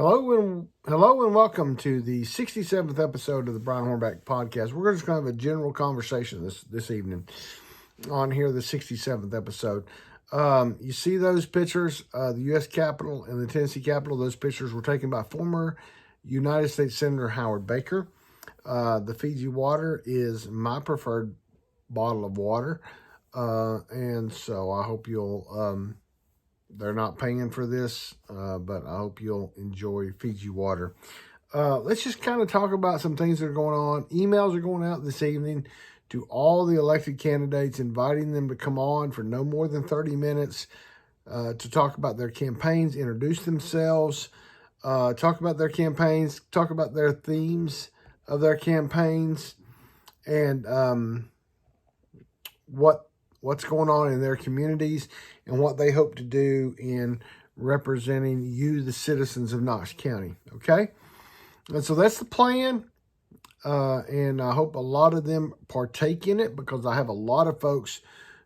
Hello and welcome to the 67th episode of the Brian Hornback podcast. We're just going to have a general conversation this evening on here, the 67th episode. You see those pictures, the U.S. Capitol and the Tennessee Capitol. Those pictures were taken by former United States Senator Howard Baker. The Fiji water is my preferred bottle of water, and so I hope you'll. They're not paying for this, but I hope you'll enjoy Fiji water. Let's just kind of talk about some things that are going on. Emails are going out this evening to all the elected candidates, inviting them to come on for no more than 30 minutes to talk about their campaigns, introduce themselves, talk about their campaigns, talk about their themes of their campaigns, and what's going on in their communities and what they hope to do in representing you, the citizens of Knox County, okay? And so that's the plan, and I hope a lot of them partake in it because I have a lot of folks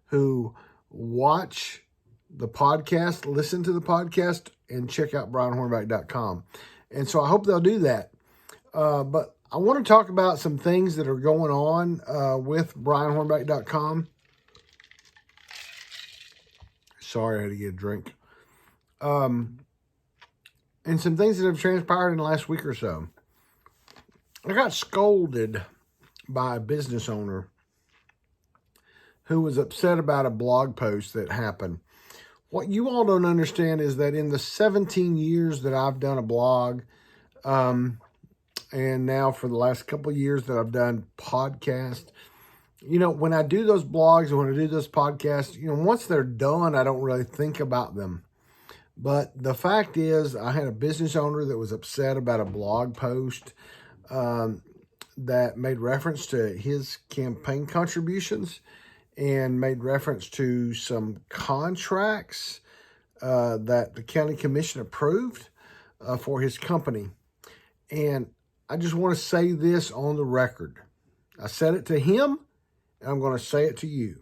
who watch the podcast, listen to the podcast, and check out brianhornback.com. And so I hope they'll do that. But I want to talk about some things that are going on with brianhornback.com. Sorry, I had to get a drink. And some things that have transpired in the last week or so. I got scolded by a business owner who was upset about a blog post that happened. What you all don't understand is that in the 17 years that I've done a blog, and now for the last couple of years that I've done podcast, you know, when I do those blogs and when I do those podcasts, you know, once they're done, I don't really think about them. But the fact is, I had a business owner that was upset about a blog post that made reference to his campaign contributions and made reference to some contracts that the county commission approved for his company. And I just want to say this on the record. I said it to him. And I'm going to say it to you.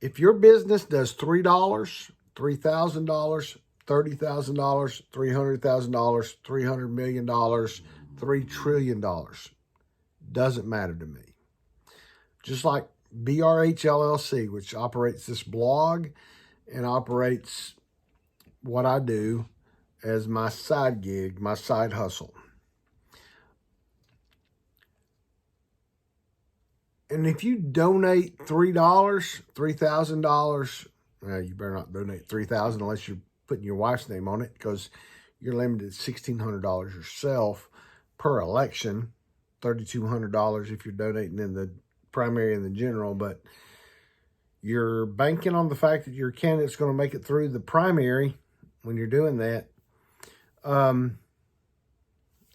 If your business does $3, $3,000, $30,000, $300,000, $300 million, $3 trillion, doesn't matter to me. Just like BRH LLC, which operates this blog and operates what I do as my side gig, my side hustle. And if you donate $3, $3,000, you better not donate $3,000 unless you're putting your wife's name on it because you're limited to $1,600 yourself per election, $3,200 if you're donating in the primary and the general, but you're banking on the fact that your candidate's going to make it through the primary when you're doing that.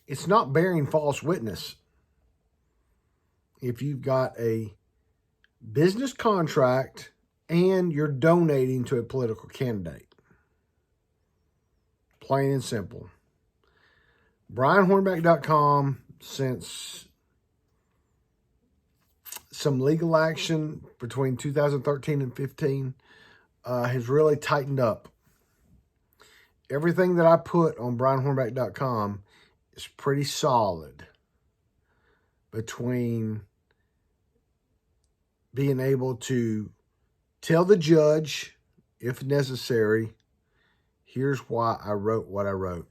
It's not bearing false witness. If you've got a business contract and you're donating to a political candidate. Plain and simple. BrianHornback.com, since some legal action between 2013 and 15, has really tightened up. Everything that I put on BrianHornback.com is pretty solid. Between being able to tell the judge, if necessary, here's why I wrote what I wrote.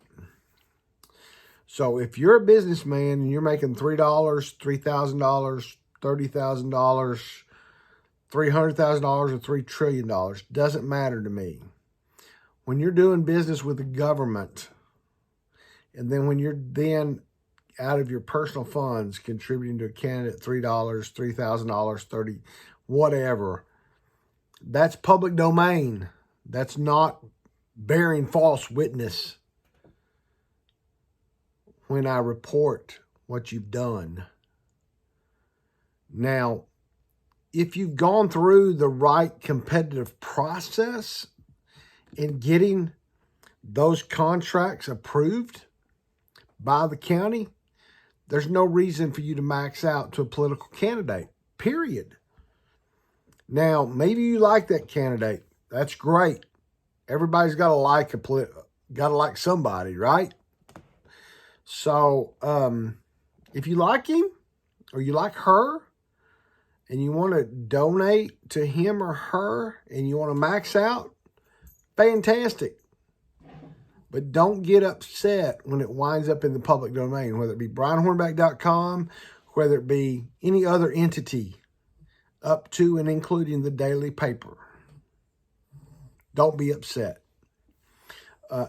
So if you're a businessman and you're making $3, $3,000, $30,000, $300,000, or $3 trillion, doesn't matter to me. When you're doing business with the government, and then when you're then out of your personal funds, contributing to a candidate $3, $3,000, $30, whatever. That's public domain. That's not bearing false witness when I report what you've done. Now, if you've gone through the right competitive process in getting those contracts approved by the county, there's no reason for you to max out to a political candidate, period. Now, maybe you like that candidate. That's great. Everybody's got to like Got to like somebody, right? So if you like him or you like her and you want to donate to him or her and you want to max out, fantastic. But don't get upset when it winds up in the public domain, whether it be brianhornback.com, whether it be any other entity up to and including the daily paper. Don't be upset.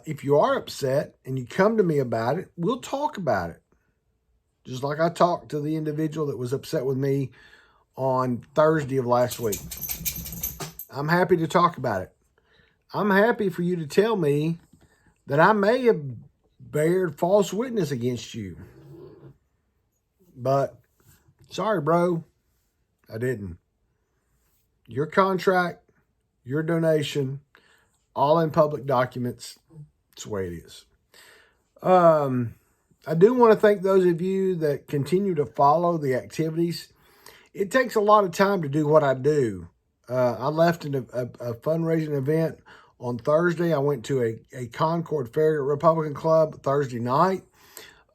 If you are upset and you come to me about it, we'll talk about it. Just like I talked to the individual that was upset with me on Thursday of last week. I'm happy to talk about it. I'm happy for you to tell me that I may have bared false witness against you. But, sorry, bro, I didn't. Your contract, your donation, all in public documents. That's the way it is. I do want to thank those of you that continue to follow the activities. It takes a lot of time to do what I do. I left a fundraising event on Thursday. I went to a Concord Farragut Republican Club Thursday night.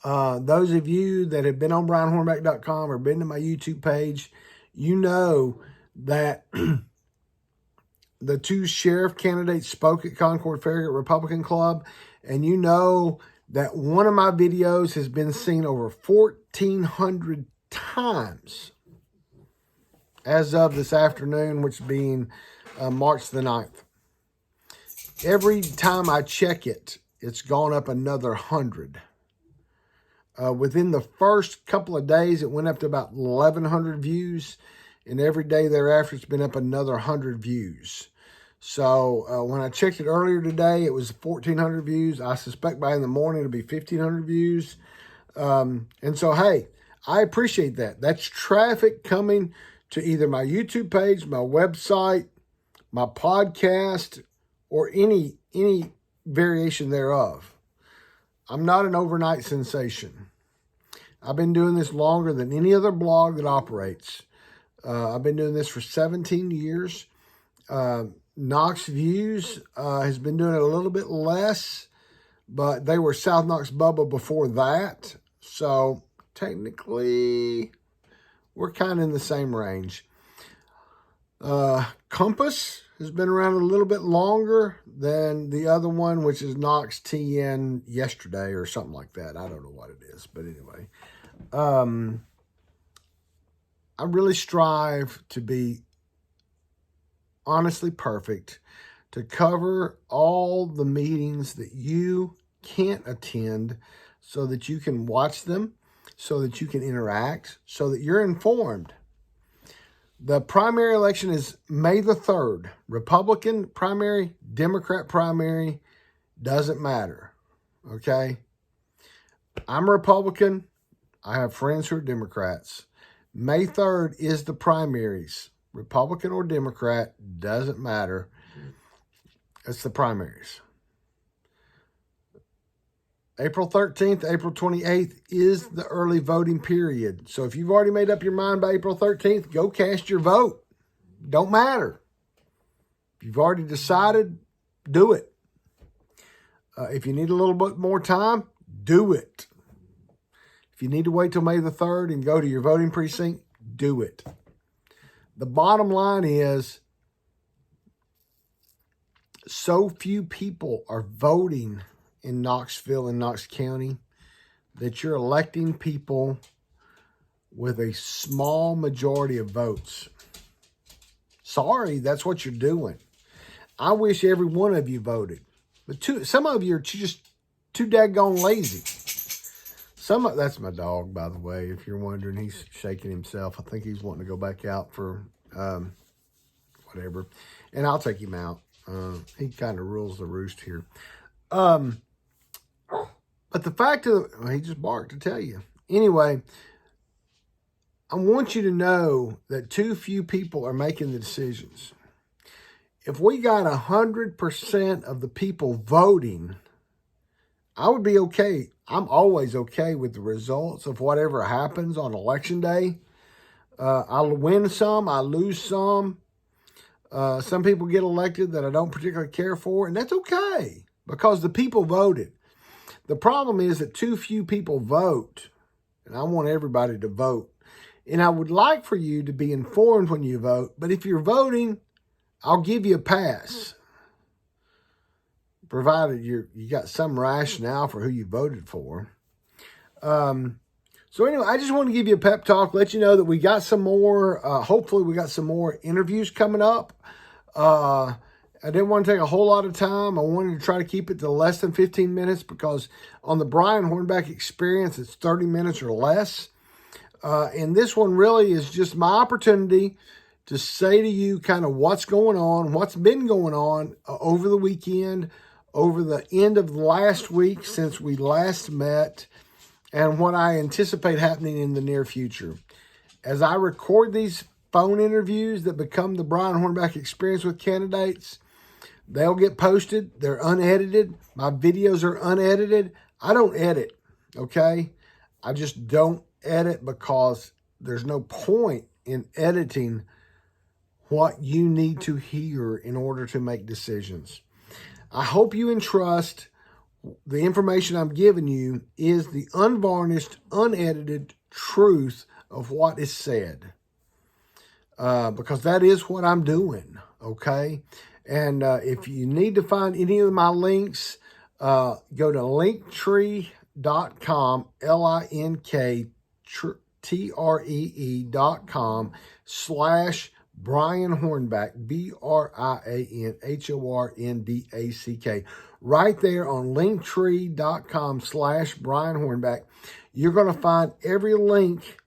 Those of you that have been on brianhornback.com or been to my YouTube page, you know that the two sheriff candidates spoke at Concord Farragut Republican Club, and you know that one of my videos has been seen over 1,400 times as of this afternoon, which being March the 9th. Every time I check it, it's gone up another 100. Within the first couple of days, it went up to about 1,100 views, and every day thereafter, it's been up another 100 views. So when I checked it earlier today, it was 1,400 views. I suspect by in the morning it'll be 1,500 views. And so, hey, I appreciate that. That's traffic coming to either my YouTube page, my website, my podcast, or any variation thereof. I'm not an overnight sensation. I've been doing this longer than any other blog that operates. I've been doing this for 17 years. Knox Views has been doing it a little bit less, but they were South Knox Bubba before that. So technically, we're kind of in the same range. Compass has been around a little bit longer than the other one, which is Knox TN yesterday or something like that. I don't know what it is, but anyway. I really strive to be honestly perfect, to cover all the meetings that you can't attend so that you can watch them, so that you can interact, so that you're informed. The primary election is May the 3rd. Republican primary, Democrat primary, doesn't matter, okay? I'm a Republican. I have friends who are Democrats. May 3rd is the primaries. Republican or Democrat, doesn't matter. It's the primaries. April 13th, April 28th is the early voting period. So if you've already made up your mind by April 13th, go cast your vote. Don't matter. If you've already decided, do it. If you need a little bit more time, do it. If you need to wait till May the 3rd and go to your voting precinct, do it. The bottom line is, so few people are voting in Knoxville and Knox County that you're electing people with a small majority of votes. Sorry, that's what you're doing. I wish every one of you voted. But some of you are just too daggone lazy. That's my dog, by the way, if you're wondering. He's shaking himself. I think he's wanting to go back out for whatever. And I'll take him out. He kind of rules the roost here. But the fact of he just barked to tell you. Anyway, I want you to know that too few people are making the decisions. If we got 100% of the people voting, I would be okay. I'm always okay with the results of whatever happens on election day. I'll win some, I lose some. Some people get elected that I don't particularly care for, and that's okay. because the people voted. The problem is that too few people vote, and I want everybody to vote. And I would like for you to be informed when you vote, but if you're voting, I'll give you a pass, provided you got some rationale for who you voted for. So anyway, I just want to give you a pep talk, let you know that we got some more, hopefully we got some more interviews coming up. I didn't want to take a whole lot of time. I wanted to try to keep it to less than 15 minutes because on the Brian Hornback Experience, it's 30 minutes or less. And this one really is just my opportunity to say to you kind of what's going on, what's been going on over the weekend, over the end of last week since we last met, and what I anticipate happening in the near future. As I record these phone interviews that become the Brian Hornback Experience with candidates, they'll get posted. They're unedited. My videos are unedited. I don't edit, okay? I just don't edit because there's no point in editing what you need to hear in order to make decisions. I hope you entrust the information I'm giving you is the unvarnished, unedited truth of what is said. Because that is what I'm doing, okay? And if you need to find any of my links, go to linktree.com, linktr.com/Brian Hornback, BrianHornback. Right there on linktree.com/Brian Hornback, you're going to find every link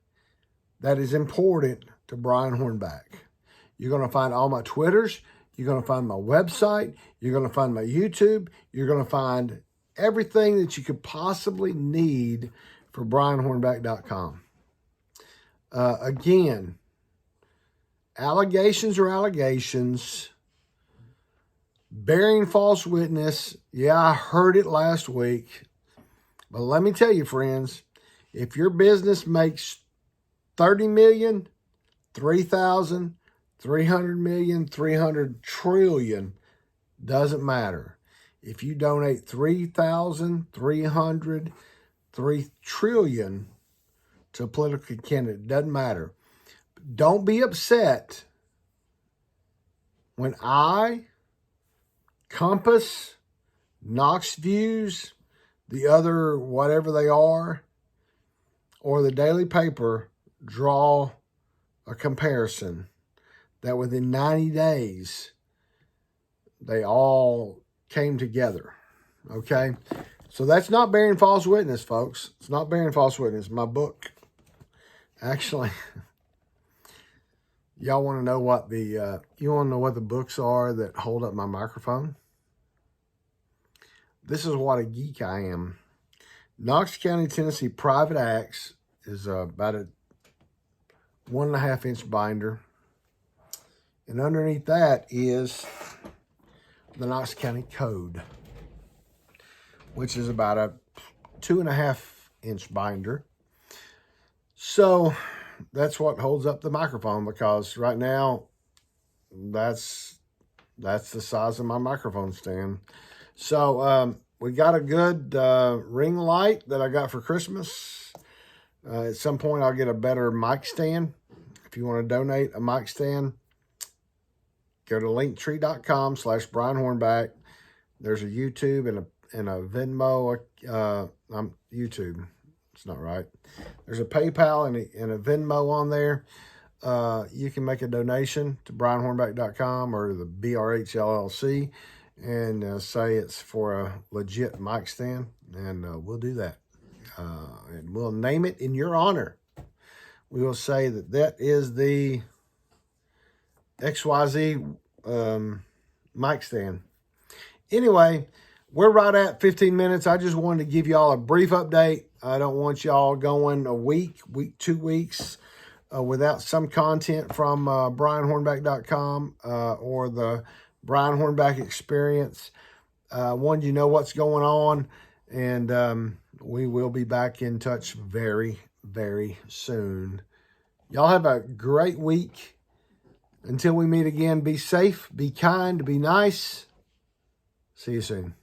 that is important to Brian Hornback. You're going to find all my Twitters. You're going to find my website. You're going to find my YouTube. You're going to find everything that you could possibly need for BrianHornback.com. Again, allegations are allegations. Bearing false witness, yeah, I heard it last week. But let me tell you, friends, if your business makes 30 million, 3,000, 300 million, 300 trillion, doesn't matter. If you donate 3,300, 3 trillion to a political candidate, doesn't matter. Don't be upset when I, Compass, Knox Views, the other whatever they are, or the daily paper draw a comparison that within 90 days, they all came together, okay? So that's not bearing false witness, folks. It's not bearing false witness. My book, actually, y'all want to know what the books are that hold up my microphone? This is what a geek I am. Knox County, Tennessee Private Acts is about a 1.5 inch binder. And underneath that is the Knox County Code, which is about a 2.5 inch binder. So that's what holds up the microphone, because right now that's the size of my microphone stand. So we got a good ring light that I got for Christmas. At some point I'll get a better mic stand. If you want to donate a mic stand, go to linktree.com/Brian Hornback. There's a YouTube and a Venmo. YouTube. It's not right. There's a PayPal and a Venmo on there. You can make a donation to BrianHornback.com or the BRH LLC and say it's for a legit mic stand, and we'll do that. And we'll name it in your honor. We will say that is the XYZ mic stand. Anyway, we're right at 15 minutes. I just wanted to give y'all a brief update. I don't want y'all going a week, 2 weeks without some content from BrianHornback.com or the Brian Hornback Experience. Wanted you to know what's going on, and we will be back in touch very, very soon. Y'all have a great week. Until we meet again, be safe, be kind, be nice. See you soon.